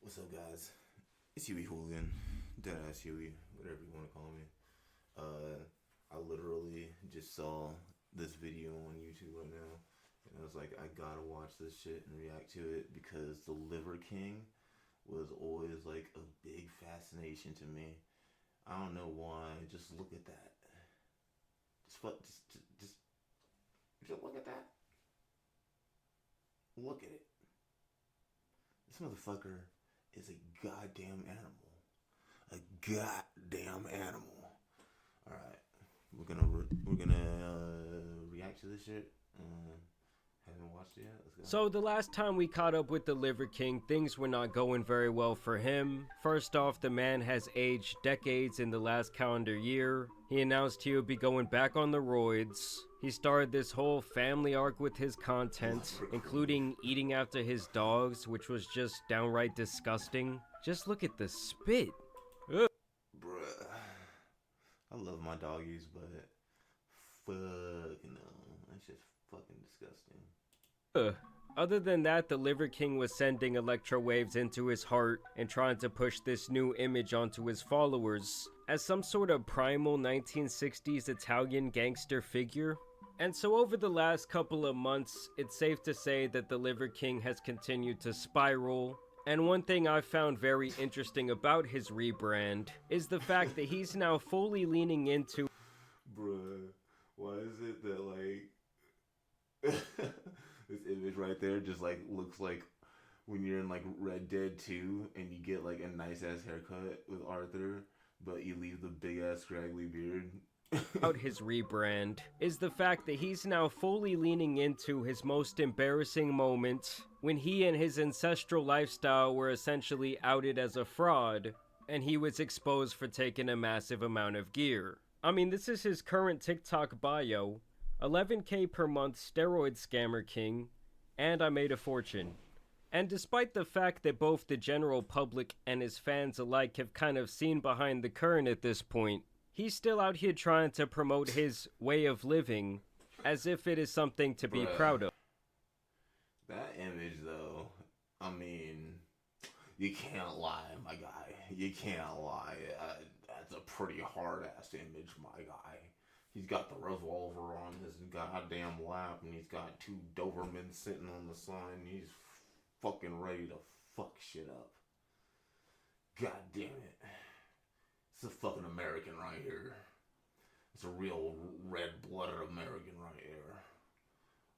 What's up, guys? It's Huey Hooligan, Deadass Huey, whatever you want to call me. I literally just saw this video on YouTube right now, and I was like, I gotta watch this shit and react to it because the Liver King was always like a big fascination to me. I don't know why. Just look at that. Just look at that. Look at it. This motherfucker is a goddamn animal. A goddamn animal. All right, we're gonna react to this shit. Haven't watched it yet. Let's go. So the last time we caught up with the Liver King, things were not going very well for him. First off, the man has aged decades in the last calendar year. He announced he would be going back on the roids. He started this whole family arc with his content, including eating after his dogs, which was just downright disgusting. Just look at the spit. Ugh. Bruh, I love my doggies, but fuck no, that's just fucking disgusting. Other than that, the Liver King was sending electro waves into his heart and trying to push this new image onto his followers as some sort of primal 1960s Italian gangster figure. And so over the last couple of months, it's safe to say that the Liver King has continued to spiral. And one thing I found very interesting about his rebrand is the fact that he's now fully leaning into Bruh, why is it that like this image right there just like looks like when you're in like Red Dead 2 and you get like a nice ass haircut with Arthur, but you leave the big ass scraggly beard. About his rebrand is the fact that he's now fully leaning into his most embarrassing moment when he and his ancestral lifestyle were essentially outed as a fraud and he was exposed for taking a massive amount of gear. I mean, this is his current TikTok bio: 11K per month steroid scammer king, and I made a fortune. And despite the fact that both the general public and his fans alike have kind of seen behind the curtain at this point, he's still out here trying to promote his way of living as if it is something to be proud of. That image though, I mean, you can't lie, my guy. You can't lie. That's a pretty hard ass image, my guy. He's got the revolver on his goddamn lap, and he's got two Dobermans sitting on the side, and he's fucking ready to fuck shit up. God damn it. It's a fucking American right here. It's a real red-blooded American right here.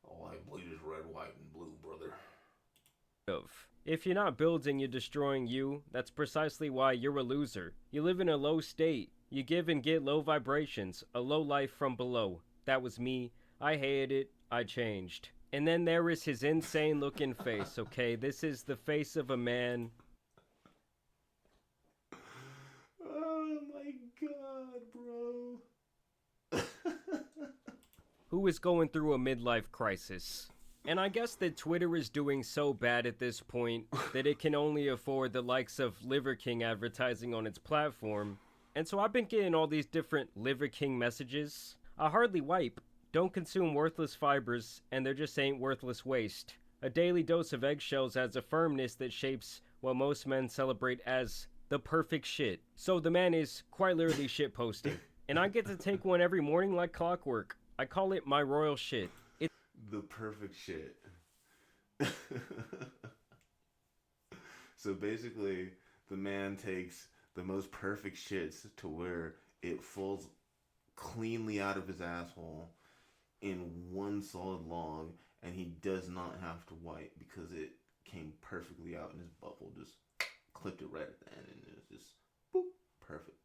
All I bleed is red, white, and blue, brother. If you're not building, you're destroying you. That's precisely why you're a loser. You live in a low state. You give and get low vibrations, a low life from below. That was me. I hated it. I changed. And then there is his insane looking face, okay? This is the face of a man. Oh my god, bro. Who is going through a midlife crisis. And I guess that Twitter is doing so bad at this point that it can only afford the likes of Liver King advertising on its platform. And so I've been getting all these different Liver King messages. I hardly wipe, don't consume worthless fibers, and there just ain't worthless waste. A daily dose of eggshells has a firmness that shapes what most men celebrate as the perfect shit. So the man is quite literally shit posting. And I get to take one every morning like clockwork. I call it my royal shit. The perfect shit. So basically, the man takes the most perfect shits to where it falls cleanly out of his asshole in one solid log, and he does not have to wipe because it came perfectly out, and his butthole just clipped it right at the end, and it was just boop, perfect.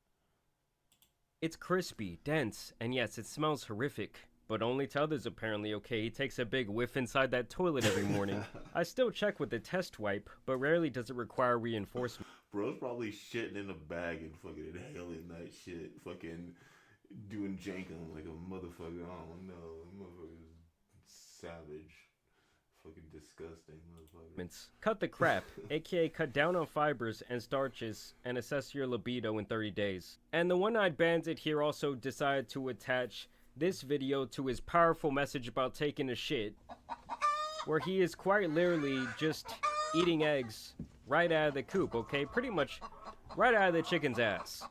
It's crispy, dense, and yes, it smells horrific. But only to others apparently, okay? He takes a big whiff inside that toilet every morning. I still check with a test wipe, but rarely does it require reinforcement. Bro's probably shitting in a bag and fucking inhaling that shit, fucking doing jankum like a motherfucker. I don't know, motherfucker's savage, fucking disgusting motherfucker. Cut the crap, aka cut down on fibers and starches and assess your libido in 30 days. And the one-eyed bandit here also decided to attach this video to his powerful message about taking a shit, where he is quite literally just eating eggs right out of the coop, okay? Pretty much right out of the chicken's ass.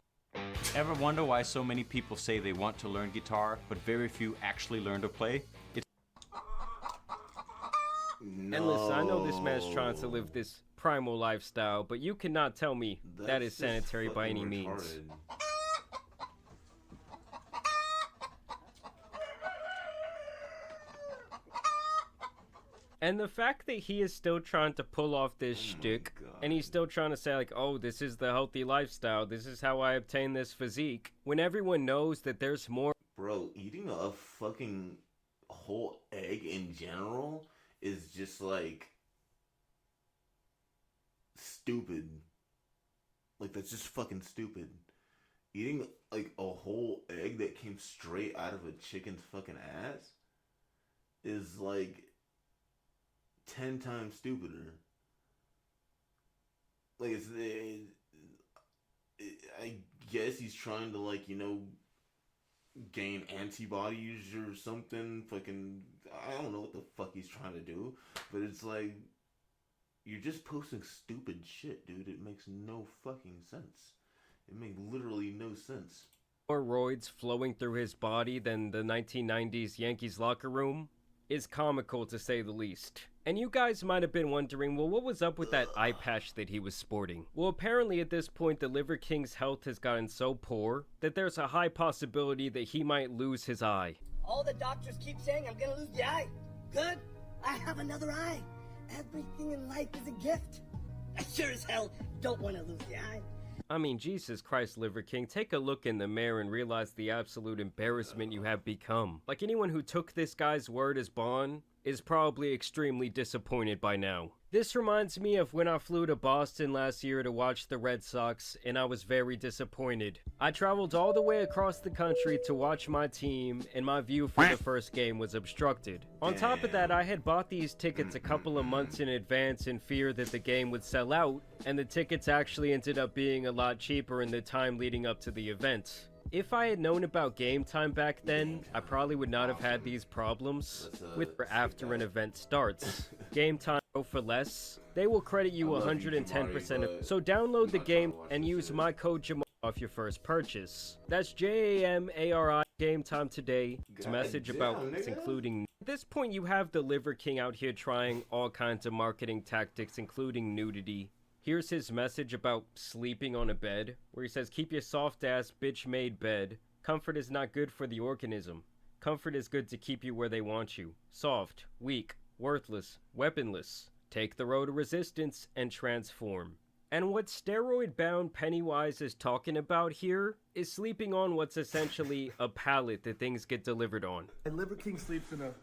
Ever wonder why so many people say they want to learn guitar, but very few actually learn to play? No. And listen, I know this man's trying to live this primal lifestyle, but you cannot tell me that is That's just sanitary by any fucking means. retarded. And the fact that he is still trying to pull off this shtick, and he's still trying to say like, oh, this is the healthy lifestyle, this is how I obtain this physique, when everyone knows that there's more. Bro, eating a fucking whole egg in general is just like stupid. Like, that's just fucking stupid. Eating like a whole egg that came straight out of a chicken's fucking ass is like 10 times stupider. Like, I guess he's trying to, like, you know, gain antibodies or something. Fucking, I don't know what the fuck he's trying to do, but it's like, you're just posting stupid shit, dude. It makes no fucking sense. It makes literally no sense. More roids flowing through his body than the 1990s Yankees locker room is comical to say the least. And you guys might have been wondering, well, what was up with that eye patch that he was sporting? Well, apparently at this point, the Liver King's health has gotten so poor that there's a high possibility that he might lose his eye. All the doctors keep saying I'm gonna lose the eye. Good, I have another eye. Everything in life is a gift. I sure as hell don't want to lose the eye. I mean, Jesus Christ, Liver King, take a look in the mirror and realize the absolute embarrassment you have become. Like, anyone who took this guy's word as bond is probably extremely disappointed by now. This reminds me of when I flew to Boston last year to watch the Red Sox, and I was very disappointed. I traveled all the way across the country to watch my team, and my view for the first game was obstructed. On top of that, I had bought these tickets a couple of months in advance in fear that the game would sell out, and the tickets actually ended up being a lot cheaper in the time leading up to the event. If I had known about game time back then, I probably would not have had these problems with or after an event starts. Game time for less, they will credit you 110%. So download the game and use my code Jamal off your first purchase. That's JAMARI game time today. It's a message about it's including. At this point, you have the Liver King out here trying all kinds of marketing tactics, including nudity. Here's his message about sleeping on a bed, where he says, keep your soft-ass, bitch-made bed. Comfort is not good for the organism. Comfort is good to keep you where they want you. Soft, weak, worthless, weaponless. Take the road to resistance and transform. And what steroid-bound Pennywise is talking about here is sleeping on what's essentially a pallet that things get delivered on. And Liver King sleeps in a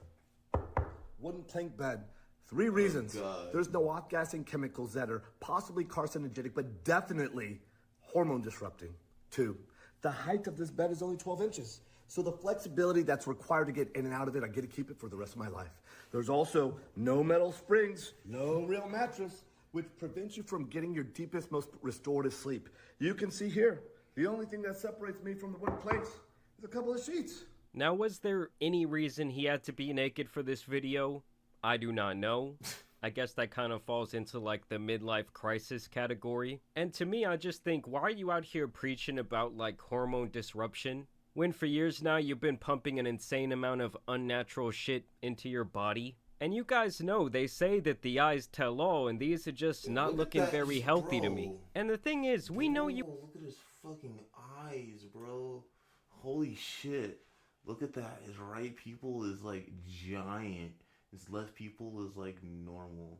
wooden plank bed. 3 reasons. There's no off-gassing chemicals that are possibly carcinogenic, but definitely hormone disrupting. 2, the height of this bed is only 12 inches. So the flexibility that's required to get in and out of it, I get to keep it for the rest of my life. There's also no metal springs, no real mattress, which prevents you from getting your deepest, most restorative sleep. You can see here, the only thing that separates me from the wooden planks is a couple of sheets. Now, was there any reason he had to be naked for this video? I do not know. I guess that kind of falls into like the midlife crisis category. And to me, I just think, why are you out here preaching about like hormone disruption when for years now you've been pumping an insane amount of unnatural shit into your body? And you guys know they say that the eyes tell all, and these are just not looking very healthy to me. And the thing is, we know you. Look at his fucking eyes, bro. Holy shit. Look at that. His right pupil is like giant. His left pupil is like normal.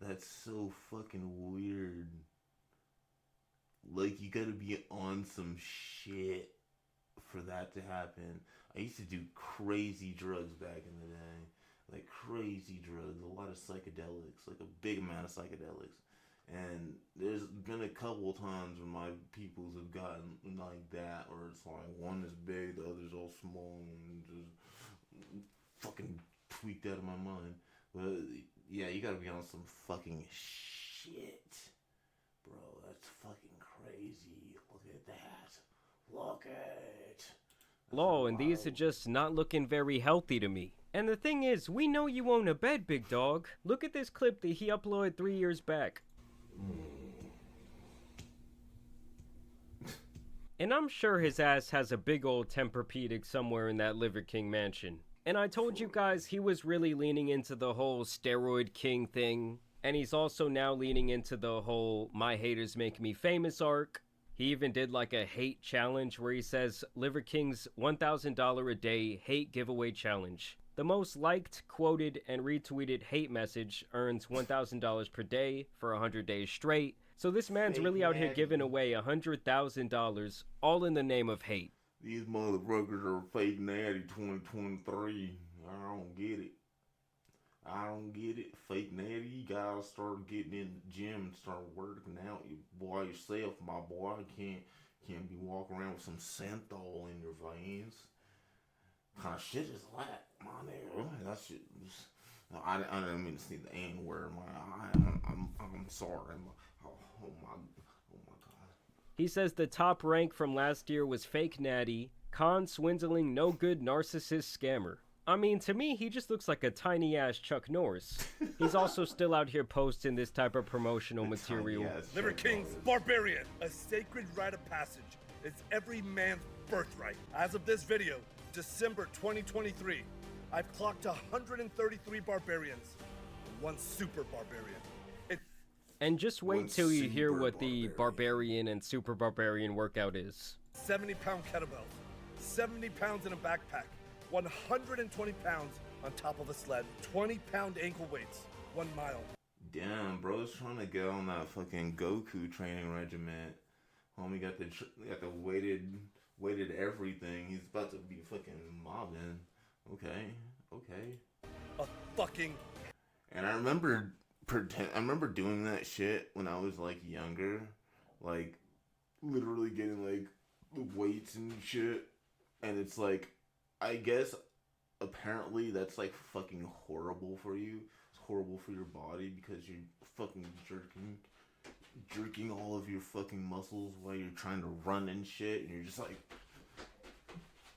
That's so fucking weird. Like, you gotta be on some shit for that to happen. I used to do crazy drugs back in the day. Like, crazy drugs. A lot of psychedelics. Like, a big amount of psychedelics. And there's been a couple times when my pupils have gotten like that, where it's like one is big, the other's all small, and just fucking tweaked out of my mind. But yeah, you gotta be on some fucking shit, bro. That's fucking crazy. Look at that. Look at it. Law, and these are just not looking very healthy to me. And the thing is, we know you own a bed, big dog. Look at this clip that he uploaded 3 years back. And I'm sure his ass has a big old Tempur-Pedic somewhere in that Liver King mansion. And I told you guys he was really leaning into the whole steroid king thing. And he's also now leaning into the whole my haters make me famous arc. He even did like a hate challenge where he says Liver King's $1,000 a day hate giveaway challenge. The most liked, quoted, and retweeted hate message earns $1,000 per day for 100 days straight. So this man's really out here giving away $100,000 all in the name of hate. These motherfuckers are fake natty 2023. I don't get it. I don't get it. Fake natty, you gotta start getting in the gym and start working out. You boy yourself, my boy. Can't be walking around with some Synthol in your veins. Kind of shit is that, my nigga? That shit was, I didn't mean to see the N word. I'm sorry. Oh my god. He says the top rank from last year was fake natty, con swindling, no good narcissist scammer. I mean, to me, he just looks like a tiny-ass Chuck Norris. He's also still out here posting this type of promotional material. Liver King's Barbarian, a sacred rite of passage. It's every man's birthright. As of this video, December 2023, I've clocked 133 barbarians, and 1 super barbarian. And just wait till you hear what the barbarian and super barbarian workout is. 70-pound kettlebells, 70 pounds in a backpack, 120 pounds on top of a sled, 20-pound ankle weights, 1 mile. Damn, bro's trying to get on that fucking Goku training regiment. Homie got the weighted everything. He's about to be fucking mobbing. Okay. A fucking. And I remember doing that shit when I was like younger, like literally getting like the weights and shit. And it's like, I guess apparently that's like fucking horrible for you. It's horrible for your body because you're fucking jerking all of your fucking muscles while you're trying to run and shit, and you're just like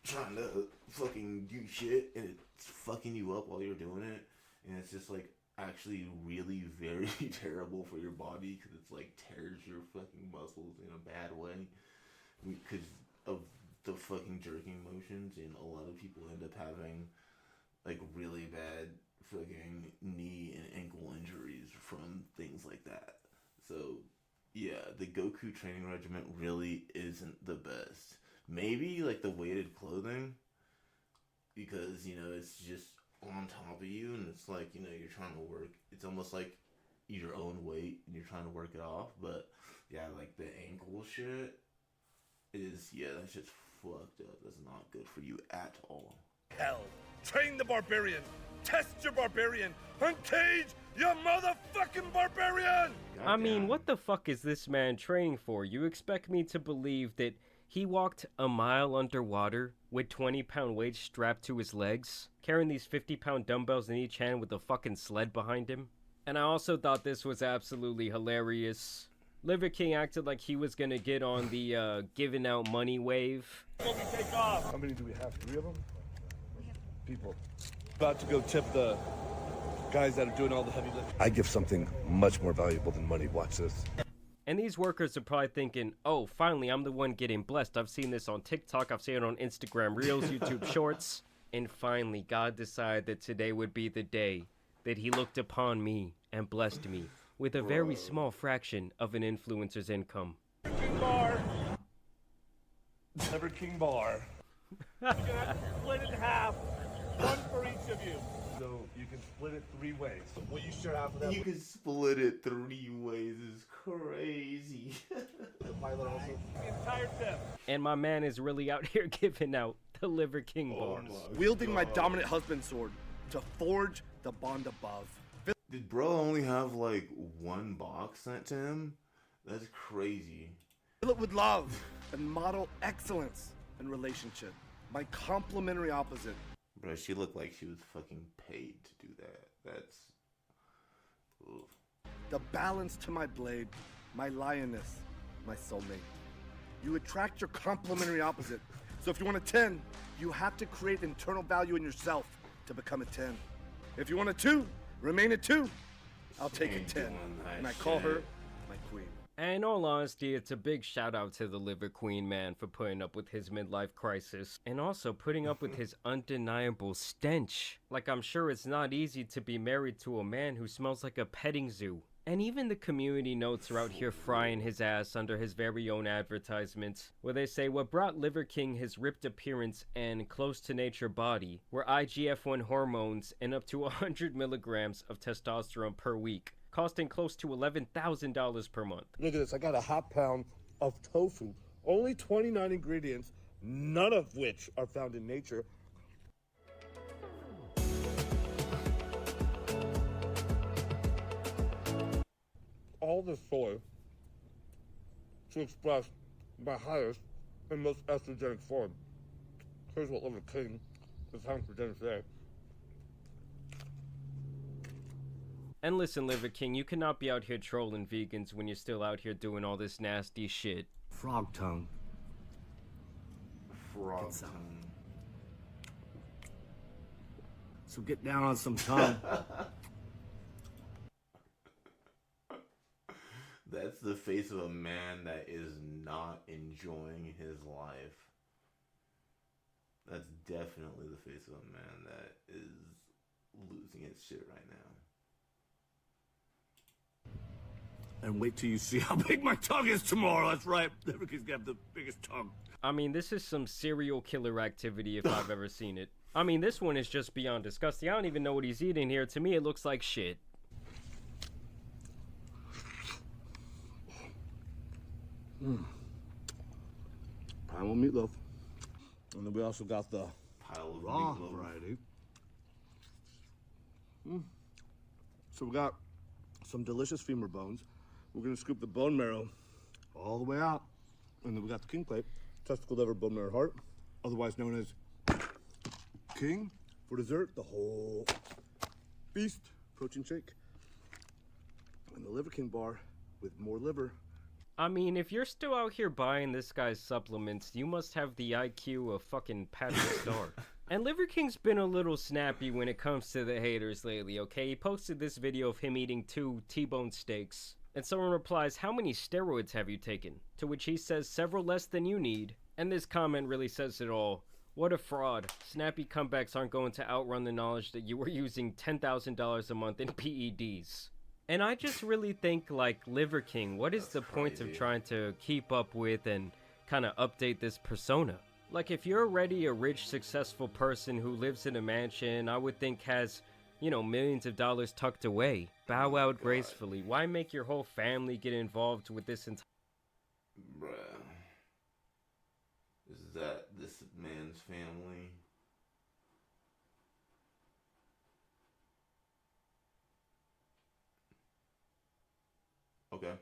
trying to fucking do shit, and it's fucking you up while you're doing it, and it's just like actually really very terrible for your body because it's like tears your fucking muscles in a bad way because of the fucking jerking motions, and a lot of people end up having like really bad fucking knee and ankle injuries from things like that. So yeah, the Goku training regiment really isn't the best. Maybe like the weighted clothing, because you know it's just on top of you, and it's like, you know, you're trying to work, it's almost like your own weight and you're trying to work it off. But yeah, like the ankle shit is, yeah, that's just fucked up. That's not good for you at all. Hell, train the barbarian, test your barbarian, uncage your motherfucking barbarian! I mean, what the fuck is this man training for? You expect me to believe that he walked a mile underwater with 20-pound weights strapped to his legs, carrying these 50-pound dumbbells in each hand with a fucking sled behind him? And I also thought this was absolutely hilarious. Liver King acted like he was gonna get on the giving out money wave. Take off. How many do we have? 3 of them? People. About to go tip the guys that are doing all the heavy lifting. I give something much more valuable than money. Watch this. And these workers are probably thinking, oh, finally, I'm the one getting blessed. I've seen this on TikTok. I've seen it on Instagram Reels, YouTube Shorts. And finally, God decided that today would be the day that he looked upon me and blessed me with a very small fraction of an influencer's income. King bar. Liver King bar. You're gonna have to split it in half. 1 for each of you. So you can split it 3 ways. Will you share half of that? You can split it 3 ways, is crazy. The entire tip. And my man is really out here giving out the Liver King bars. Wielding my dominant husband sword to forge the bond above. Did bro only have like 1 box sent to him? That's crazy. Fill it with love and model excellence in relationship. My complementary opposite. Bro, she looked like she was fucking paid to do that. That's... Oof. The balance to my blade, my lioness, my soulmate. You attract your complementary opposite. So if you want a 10, you have to create internal value in yourself to become a 10. If you want a 2, remain a 2. I'll take a 10. And I call her my queen. And in all honesty, it's a big shout out to the Liver Queen man for putting up with his midlife crisis and also putting up with his undeniable stench. Like, I'm sure it's not easy to be married to a man who smells like a petting zoo. And even the community notes are out here frying his ass under his very own advertisements, where they say what brought Liver King his ripped appearance and close to nature body were IGF-1 hormones and up to 100 milligrams of testosterone per week, costing close to $11,000 per month. Look at this. I got a half pound of tofu. Only 29 ingredients, none of which are found in nature. All the soy to express my highest and most estrogenic form. Here's what Liver King is having for dinner today. And listen, Liver King, you cannot be out here trolling vegans when you're still out here doing all this nasty shit. Frog tongue. Frog some. tongue. So get down on some tongue. That's the face of a man that is not enjoying his life. That's definitely the face of a man that is losing his shit right now. And wait till you see how big my tongue is tomorrow. That's right. Liver King's got the biggest tongue. I mean, this is some serial killer activity if I've ever seen it. I mean, this one is just beyond disgusting. I don't even know what he's eating here. To me, it looks like shit. Primal meatloaf. And then we also got the Pile of raw meatloaf. variety. So we got some delicious femur bones. We're gonna scoop the bone marrow all the way out. And then we got the king plate, testicle, liver, bone marrow, heart, otherwise known as king. For dessert, the whole feast protein shake. And the Liver King bar with more liver. I mean, if you're still out here buying this guy's supplements, you must have the IQ of fucking Patrick Star. And Liver King's been a little snappy when it comes to the haters lately, okay? He posted this video of him eating 2 T-bone steaks. And someone replies, "How many steroids have you taken?" To which he says, "Several less than you need." And this comment really says it all. What a fraud. Snappy comebacks aren't going to outrun the knowledge that you were using $10,000 a month in PEDs. And I just really think, like, Liver King, what is the point of trying to keep up with and kind of update this persona? Like, if you're already a rich, successful person who lives in a mansion, I would think has, you know, millions of dollars tucked away, bow out gracefully. Why make your whole family get involved with this entire... Bruh. Is that this man's family? Okay.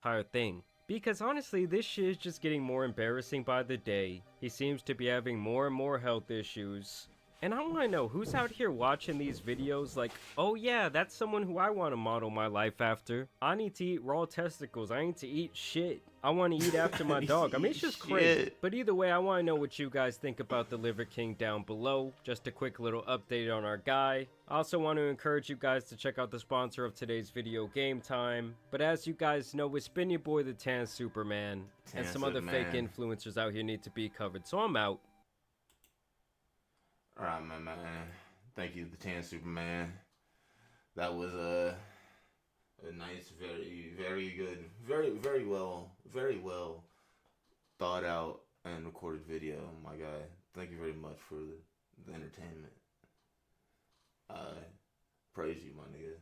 entire thing? Because honestly, this shit is just getting more embarrassing by the day. He seems to be having more and more health issues. And I want to know, who's out here watching these videos like, oh yeah, that's someone who I want to model my life after. I need to eat raw testicles. I need to eat shit. I want to eat after my dog. I mean, it's just crazy. But either way, I want to know what you guys think about the Liver King down below. Just a quick little update on our guy. I also want to encourage you guys to check out the sponsor of today's video, Game Time. But as you guys know, it's been your boy, the Tan Superman. And some other fake influencers out here need to be covered. So I'm out. Alright, my man. Thank you, the Tan Superman. That was a nice, very good, very well thought out and recorded video, my guy. Thank you very much for the entertainment. I praise you, my nigga.